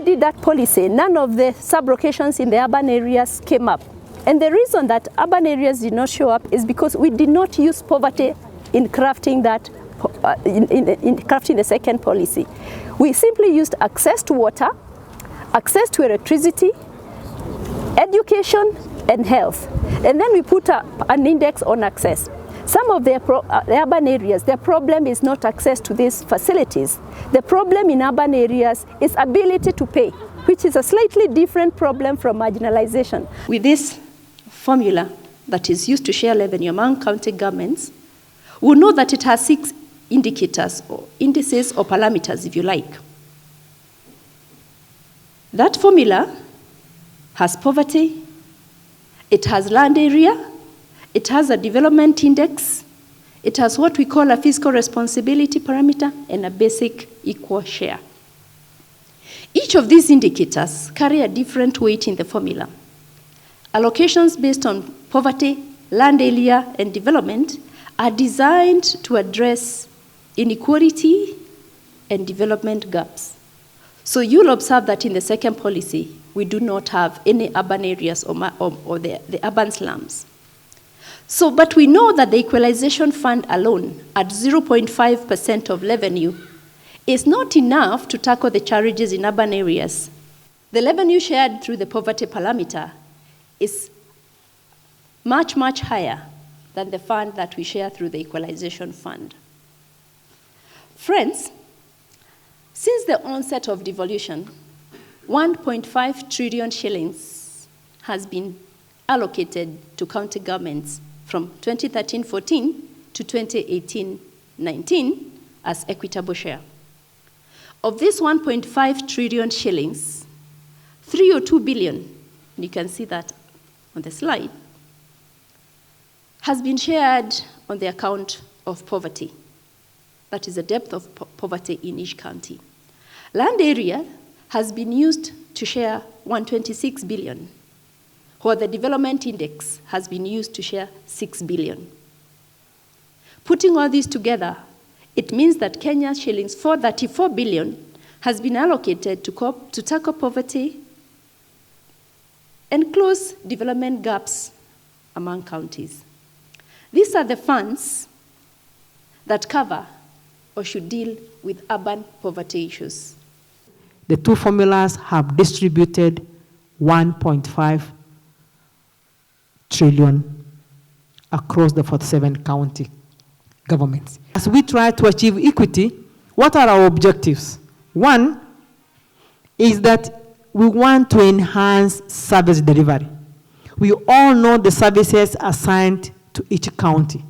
did that policy, none of the sub-locations in the urban areas came up. And the reason that urban areas did not show up is because we did not use poverty in crafting that, in crafting the second policy. We simply used access to water, access to electricity, education, and health. And then we put an index on access. Some of the urban areas, their problem is not access to these facilities. The problem in urban areas is ability to pay, which is a slightly different problem from marginalization. With this formula that is used to share revenue among county governments, we know that it has 6 indicators, or indices or parameters, if you like. That formula has poverty, it has land area, it has a development index, it has what we call a fiscal responsibility parameter, and a basic equal share. Each of these indicators carry a different weight in the formula. Allocations based on poverty, land area, and development are designed to address inequality and development gaps. So you'll observe that in the second policy, we do not have any urban areas or the urban slums. So, but we know that the equalization fund alone, at 0.5% of revenue, is not enough to tackle the challenges in urban areas. The revenue shared through the poverty parameter is much, much higher than the fund that we share through the equalization fund. Friends, since the onset of devolution, 1.5 trillion shillings has been allocated to county governments from 2013-14 to 2018-19 as equitable share. Of this 1.5 trillion shillings, 302 billion, and you can see that on the slide, has been shared on the account of poverty. That is the depth of poverty in each county. Land area has been used to share 126 billion, while the development index has been used to share 6 billion. Putting all these together, it means that Kenya's shillings 434 billion has been allocated to tackle poverty and close development gaps among counties. These are the funds that cover or should deal with urban poverty issues. The two formulas have distributed 1.5 trillion across the 47 county governments. As we try to achieve equity, what are our objectives? One is that we want to enhance service delivery. We all know the services assigned to each county.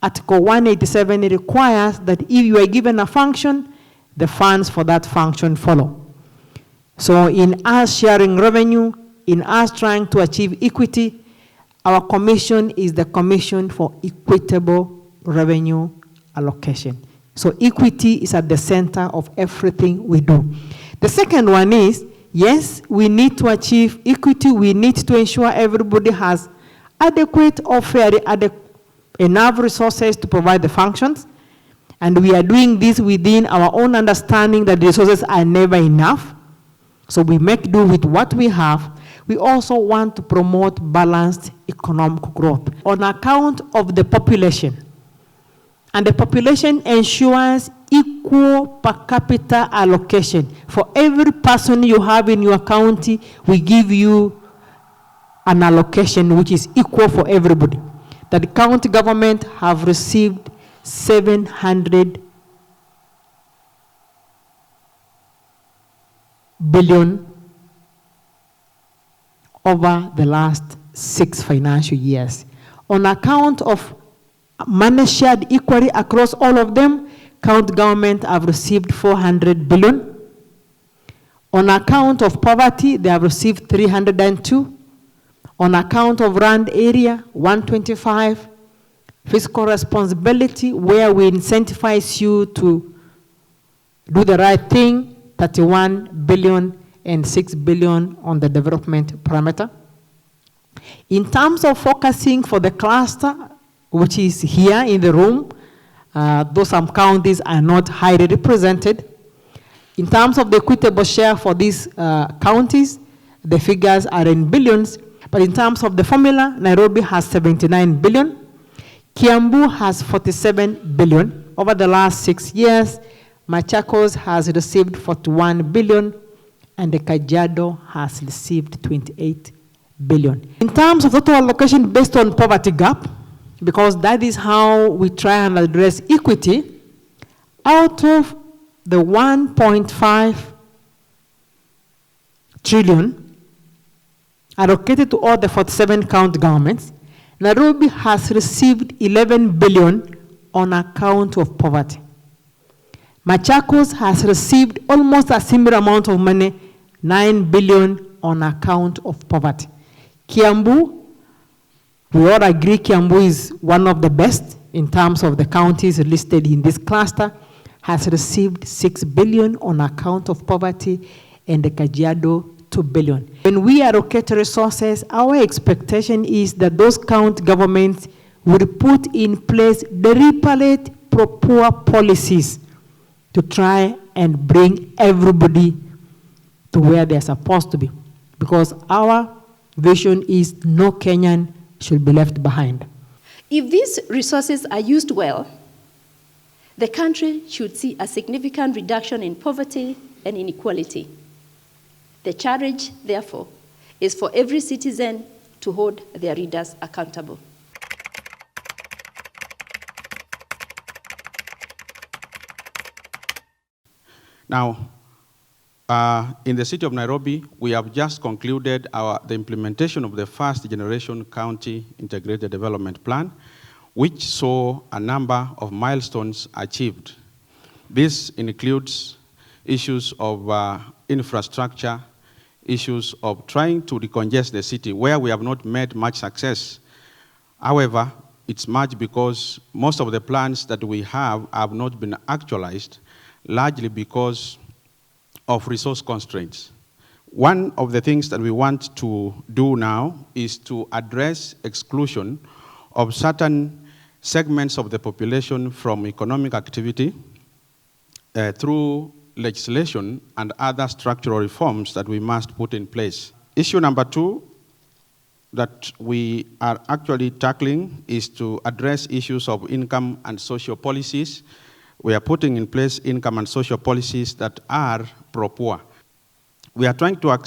Article 187 requires that if you are given a function, the funds for that function follow. So in us sharing revenue, in us trying to achieve equity, our commission is the Commission for Equitable Revenue Allocation. So equity is at the center of everything we do. The second one is, yes, we need to achieve equity. We need to ensure everybody has adequate or fairly enough resources to provide the functions. And we are doing this within our own understanding that the resources are never enough. So we make do with what we have. We also want to promote balanced economic growth on account of the population. And the population ensures equal per capita allocation. For every person you have in your county, we give you an allocation which is equal for everybody. That the county government have received 700 billion over the last 6 financial years. On account of money shared equally across all of them, county government have received 400 billion. On account of poverty, they have received 302. On account of land area, 125. Fiscal responsibility, where we incentivize you to do the right thing, 31 billion and 6 billion on the development parameter. In terms of focusing for the cluster, which is here in the room, though some counties are not highly represented, In terms of the equitable share for these counties, the figures are in billions, but in terms of the formula, Nairobi has 79 billion, Kiambu has 47 billion. Over the last 6 years, Machakos has received 41 billion, and the Kajiado has received 28 billion. In terms of total allocation based on poverty gap, because that is how we try and address equity, out of the 1.5 trillion allocated to all the 47 county governments, Nairobi has received 11 billion on account of poverty. Machakos has received almost a similar amount of money, 9 billion on account of poverty. Kiambu, we all agree Kiambu is one of the best in terms of the counties listed in this cluster, has received 6 billion on account of poverty, and the Kajiado 2 billion. When we allocate resources, our expectation is that those county governments will put in place deliberate proper policies to try and bring everybody to where they're supposed to be. Because our vision is no Kenyan should be left behind. If these resources are used well, the country should see a significant reduction in poverty and inequality. The challenge, therefore, is for every citizen to hold their leaders accountable. Now, in the city of Nairobi, we have just concluded the implementation of the first generation county integrated development plan, which saw a number of milestones achieved. This includes issues of infrastructure, issues of trying to decongest the city, where we have not made much success. However, it's much because most of the plans that we have not been actualized, largely because of resource constraints. One of the things that we want to do now is to address exclusion of certain segments of the population from economic activity through legislation and other structural reforms that we must put in place. Issue number 2 that we are actually tackling is to address issues of income and social policies. We are putting in place income and social policies that are pro-poor. We are trying to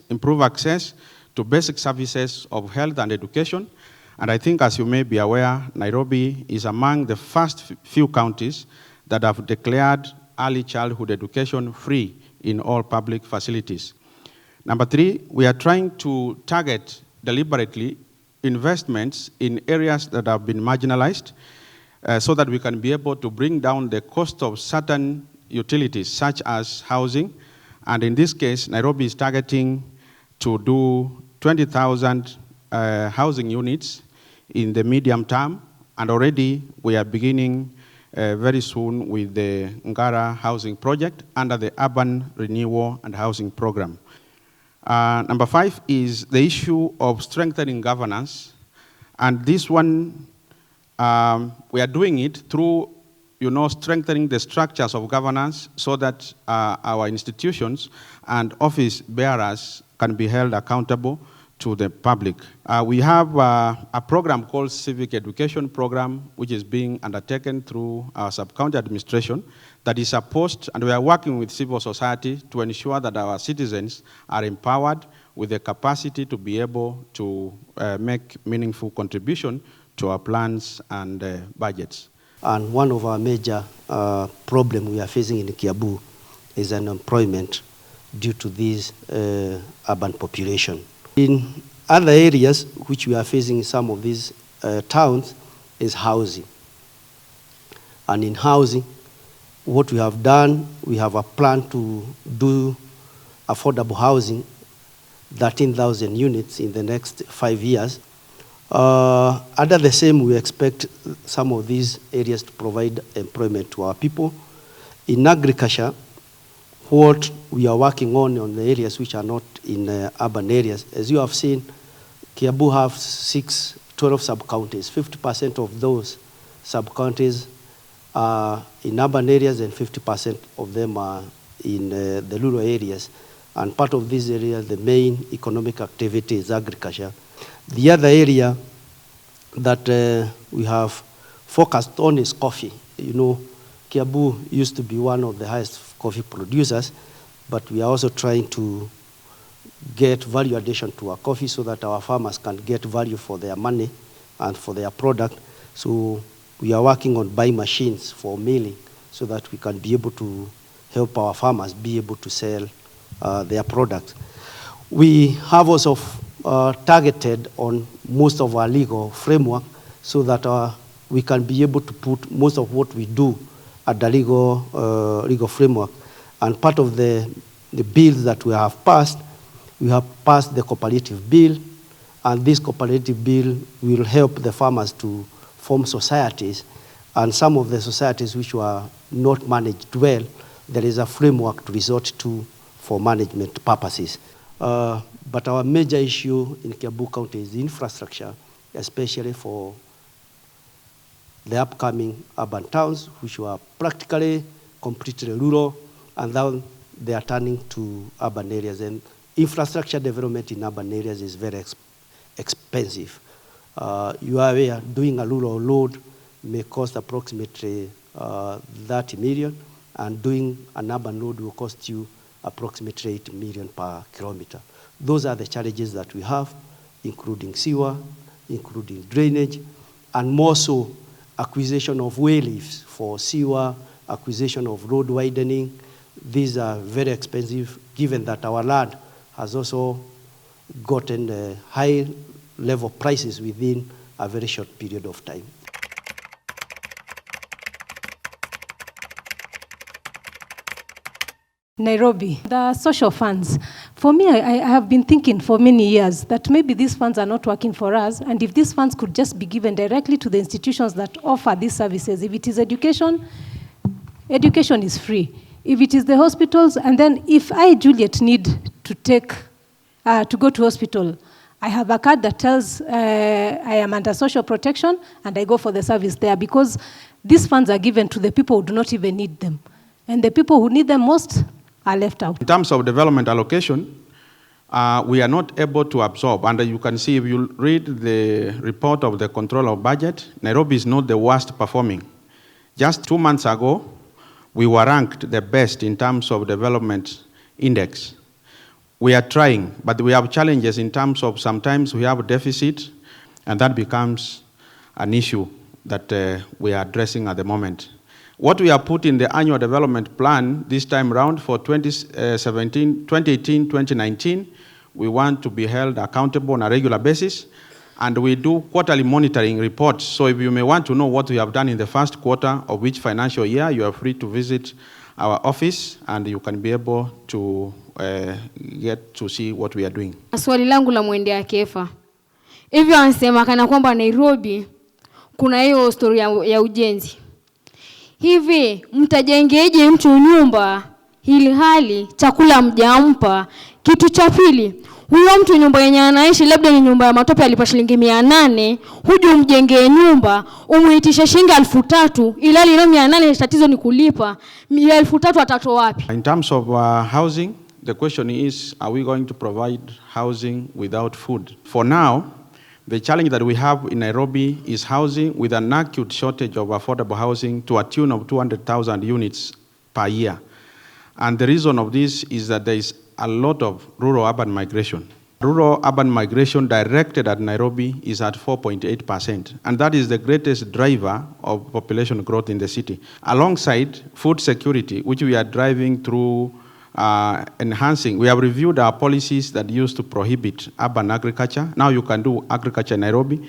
improve access to basic services of health and education. And I think, as you may be aware, Nairobi is among the first few counties that have declared early childhood education free in all public facilities. Number 3, we are trying to target deliberately investments in areas that have been marginalized so that we can be able to bring down the cost of certain utilities, such as housing. And in this case, Nairobi is targeting to do 20,000 housing units in the medium term, and already we are beginning very soon with the Ngara housing project under the Urban Renewal and Housing Program. Number 5 is the issue of strengthening governance, and this one, we are doing it through strengthening the structures of governance so that our institutions and office bearers can be held accountable to the public. We have a program called Civic Education Program, which is being undertaken through our sub-county administration that is supposed, and we are working with civil society to ensure that our citizens are empowered with the capacity to be able to make meaningful contribution to our plans and budgets. And one of our major problems we are facing in Kiambu is unemployment due to this urban population. In other areas which we are facing in some of these towns is housing. And in housing, what we have done, we have a plan to do affordable housing, 13,000 units in the next 5 years. Under the same, we expect some of these areas to provide employment to our people. In agriculture, what we are working on the areas which are not in urban areas, as you have seen, Kiambu have 12 sub-counties. 50% of those sub-counties are in urban areas and 50% of them are in the rural areas. And part of this area, the main economic activity is agriculture. The other area that we have focused on is coffee. You know, Kiambu used to be one of the highest coffee producers, but we are also trying to get value addition to our coffee so that our farmers can get value for their money and for their product. So we are working on buying machines for milling so that we can be able to help our farmers be able to sell their products. We have also targeted on most of our legal framework so that we can be able to put most of what we do at the legal framework. And part of the bills that we have passed the cooperative bill, and this cooperative bill will help the farmers to form societies. And some of the societies which were not managed well, there is a framework to resort to for management purposes. But our major issue in Kiambu County is infrastructure, especially for the upcoming urban towns, which were practically completely rural, and now they are turning to urban areas. And infrastructure development in urban areas is very expensive. You are aware, doing a rural road may cost approximately 30 million, and doing an urban road will cost you approximately 8 million per kilometer. Those are the challenges that we have, including sewer, including drainage, and more so acquisition of way lifts for sewer, acquisition of road widening. These are very expensive, given that our land has also gotten high level prices within a very short period of time. Nairobi, the social funds. For me, I have been thinking for many years that maybe these funds are not working for us, and if these funds could just be given directly to the institutions that offer these services. If it is education, education is free. If it is the hospitals, and then if I, Juliet, need to go to hospital, I have a card that tells I am under social protection, and I go for the service there, because these funds are given to the people who do not even need them. And the people who need them most are left out. In terms of development allocation, we are not able to absorb. And you can see, if you read the report of the Control of Budget, Nairobi is not the worst performing. Just 2 months ago, we were ranked the best in terms of development index. We are trying, but we have challenges in terms of sometimes we have a deficit, and that becomes an issue that we are addressing at the moment. What we have put in the annual development plan this time around for 2018-2019, we want to be held accountable on a regular basis, and we do quarterly monitoring reports. So if you may want to know what we have done in the first quarter of which financial year, you are free to visit our office, and you can be able to get to see what we are doing. Swali langu la mwendea Kefa. Hivyo anasema kana kwamba Nairobi kuna hiyo story ya ujenzi. Hivi mtajengeje mtu nyumba ili hali chakula mjampa? Kitu cha pili, huyo mtu nyumba yenye anaishi labda ni nyumba ya matope, alipa shilingi 800, huje umjengee nyumba umuitishe shilingi 3000, ila ile 800 tatizo ni kulipa 3000 atatoa wapi? In terms of housing, the question is, are we going to provide housing without food? For now, the challenge that we have in Nairobi is housing with an acute shortage of affordable housing to a tune of 200,000 units per year. And the reason of this is that there is a lot of rural-urban migration. Rural-urban migration directed at Nairobi is at 4.8%, and that is the greatest driver of population growth in the city. Alongside food security, which we are driving through enhancing. We have reviewed our policies that used to prohibit urban agriculture. Now you can do agriculture in Nairobi.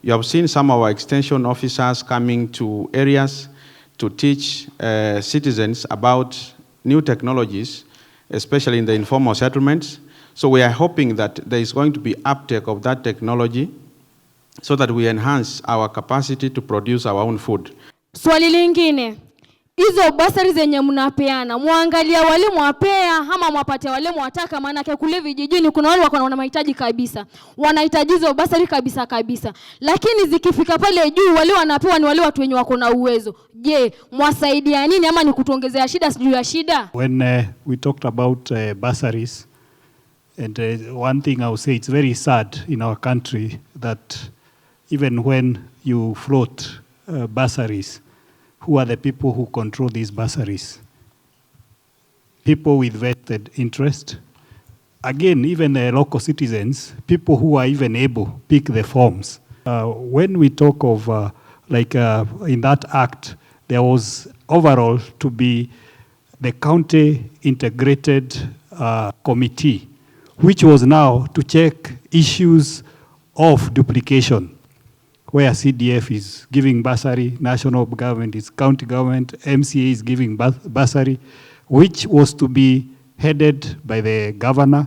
You have seen some of our extension officers coming to areas to teach citizens about new technologies, especially in the informal settlements. So we are hoping that there is going to be uptake of that technology so that we enhance our capacity to produce our own food. Swali lingine, hizo basari zenye mnapeana, muangalia wale mwapea ama mwapate wale mwataka, maana yake kule vijijini kuna wale wako na mahitaji kabisa. Wanahitaji hizo basari kabisa. Lakini zikifika pale juu wale wanapewa ni wale watu wenye wako na uwezo. Je, mwasaidia nini ama ni kutuongezea shida sijui ya shida? When we talked about bursaries, and one thing I would say, it's very sad in our country that even when you float bursaries, who are the people who control these bursaries? People with vested interest. Again, even local citizens, people who are even able to pick the forms. When we talk of, in that act, there was overall to be the county integrated committee, which was now to check issues of duplication, where CDF is giving bursary, national government is county government, MCA is giving bursary, which was to be headed by the governor.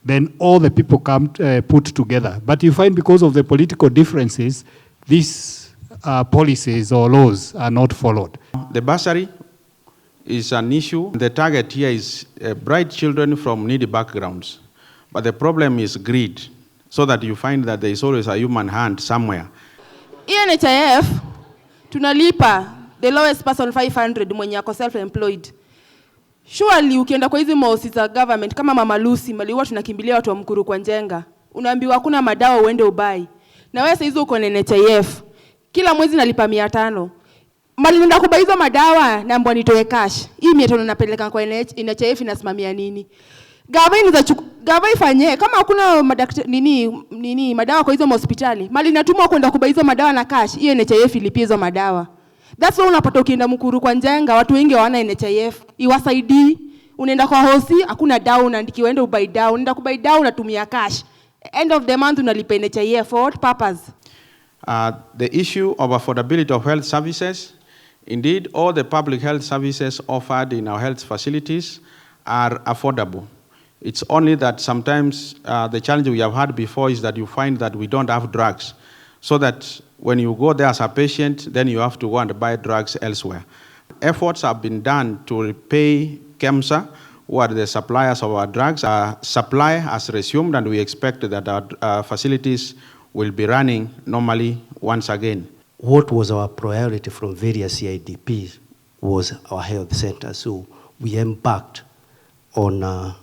Then all the people come put together. But you find because of the political differences, these policies or laws are not followed. The bursary is an issue. The target here is bright children from needy backgrounds. But the problem is greed, so that you find that there is always a human hand somewhere. NHIF, tunalipa the lowest person 500 mwenye ako self-employed. Surely ukienda kwa hizi maofisi za government kama Mama Lucy, mali huwa tunakimbilia watu wa Mkuru kwa Njenga. Unaambiwa hakuna madawa uende ubai. Na wewe hizo uko na NHIF. Kila mwezi nalipa 500. Mali nenda kubai hizo madawa na mbona nitoe cash. Hii 500 napeleka kwa NHIF inasimamia nini? Gava ifanye kama hakuna madawa kwa hizo hospitali. Mali natumwa kwenda kubai hizo madawa na cash. Hiyo NHIF ilipie hizo madawa. That's why unapata ukienda Mkuru kwa Njenga watu wengi hawana NHIF. Iwasaidii. Unaenda kwa hosi hakuna dawa unaandikiwa enda ubai dawa. Unaenda kubai dawa unatumia cash. End of the month unalipa NHIF for what purpose? The issue of affordability of health services. Indeed, all the public health services offered in our health facilities are affordable. It's only that sometimes the challenge we have had before is that you find that we don't have drugs. So that when you go there as a patient, then you have to go and buy drugs elsewhere. Efforts have been done to repay KEMSA, who are the suppliers of our drugs. Supply has resumed, and we expect that our facilities will be running normally once again. What was our priority from various CIDPs was our health center. So we embarked on an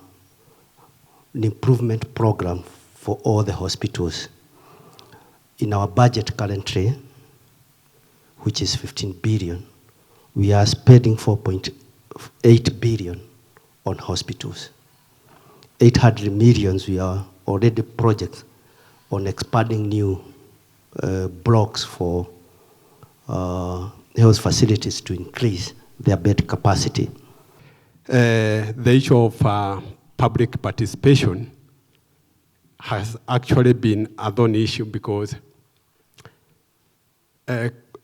improvement program for all the hospitals. In our budget currently, which is 15 billion, we are spending 4.8 billion on hospitals. 800 millions we are already projects on expanding new blocks for health facilities to increase their bed capacity. The issue of public participation has actually been a thorn issue because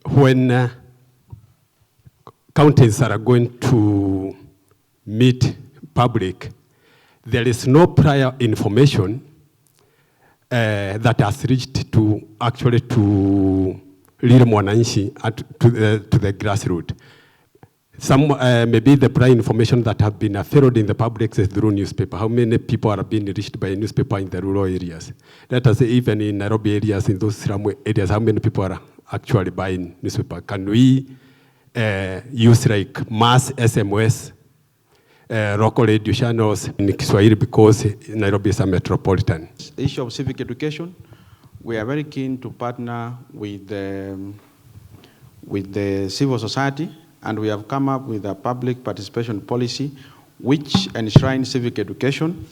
when counties are going to meet public, there is no prior information that has reached to actually to real mwananchi to the grassroots. Some maybe the prior information that have been filled in the public is through newspaper. How many people are being reached by newspaper in the rural areas? Let us say even in Nairobi areas, in those slum areas, how many people are actually buying newspaper? Can we use like mass SMS, local radio channels in Kiswahili because Nairobi is a metropolitan? The issue of civic education, we are very keen to partner with the civil society, and we have come up with a public participation policy which enshrines civic education,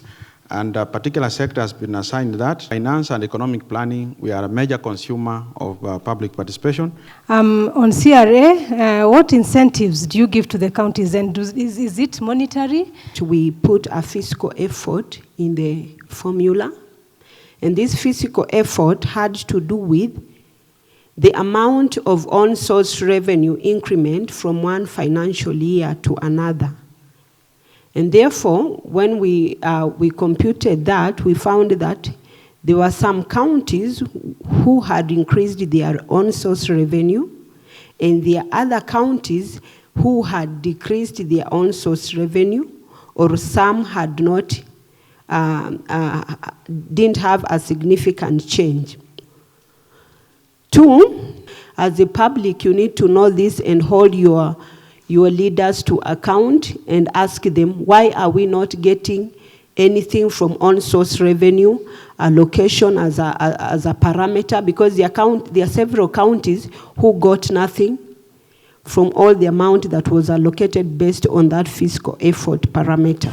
and a particular sector has been assigned that. Finance and economic planning, we are a major consumer of public participation. On CRA, what incentives do you give to the counties, and is it monetary? We put a fiscal effort in the formula, and this fiscal effort had to do with the amount of on-source revenue increment from one financial year to another. And therefore, when we computed that, we found that there were some counties who had increased their on-source revenue, and there are other counties who had decreased their own source revenue, or some had not, didn't have a significant change. Two, as the public, you need to know this and hold your leaders to account and ask them, why are we not getting anything from on-source revenue allocation as a parameter? Because there are several counties who got nothing from all the amount that was allocated based on that fiscal effort parameter.